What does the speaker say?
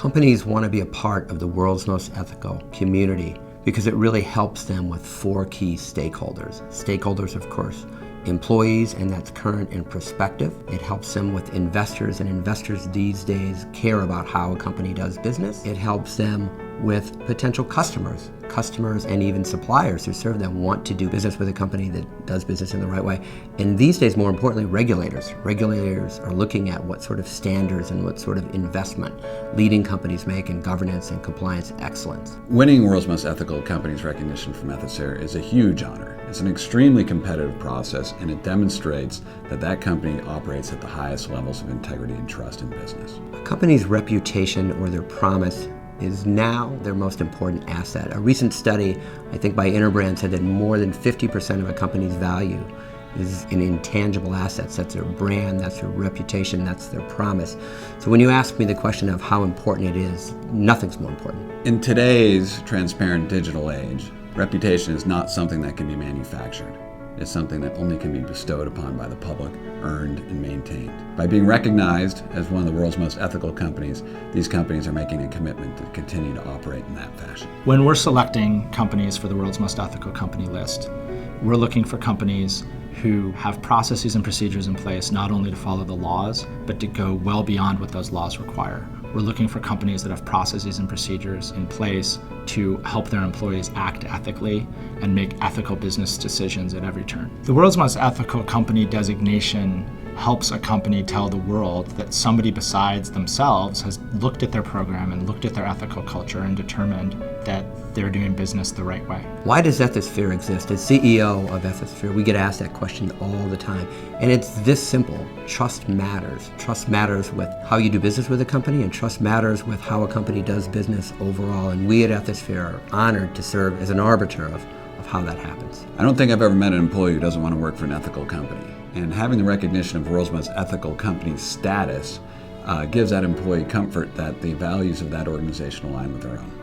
Companies want to be a part of the world's most ethical community because it really helps them with four key stakeholders. Stakeholders, of course, employees, and that's current and prospective. It helps them with investors, and investors these days care about how a company does business. It helps them with potential customers and even suppliers who serve them want to do business with a company that does business in the right way. And these days, more importantly, regulators. Regulators are looking at what sort of standards and what sort of investment leading companies make in governance and compliance excellence. Winning World's Most Ethical Companies recognition from Ethisphere is a huge honor. It's an extremely competitive process, and it demonstrates that that company operates at the highest levels of integrity and trust in business. A company's reputation or their promise is now their most important asset. A recent study, I think by Interbrand, said that more than 50% of a company's value is in intangible assets. That's their brand, that's their reputation, that's their promise. So when you ask me the question of how important it is, nothing's more important. In today's transparent digital age, reputation is not something that can be manufactured. It's something that only can be bestowed upon by the public, earned, and maintained. By being recognized as one of the world's most ethical companies, these companies are making a commitment to continue to operate in that fashion. When we're selecting companies for the world's most ethical company list, we're looking for companies who have processes and procedures in place not only to follow the laws, but to go well beyond what those laws require. We're looking for companies that have processes and procedures in place to help their employees act ethically and make ethical business decisions at every turn. The world's most ethical company designation helps a company tell the world that somebody besides themselves has looked at their program and looked at their ethical culture and determined that they're doing business the right way. Why does Ethisphere exist? As CEO of Ethisphere, we get asked that question all the time. And it's this simple. Trust matters. Trust matters with how you do business with a company, and trust matters with how a company does business overall. And we at Ethisphere are honored to serve as an arbiter of how that happens. I don't think I've ever met an employee who doesn't want to work for an ethical company. And having the recognition of World's Most Ethical Company status gives that employee comfort that the values of that organization align with their own.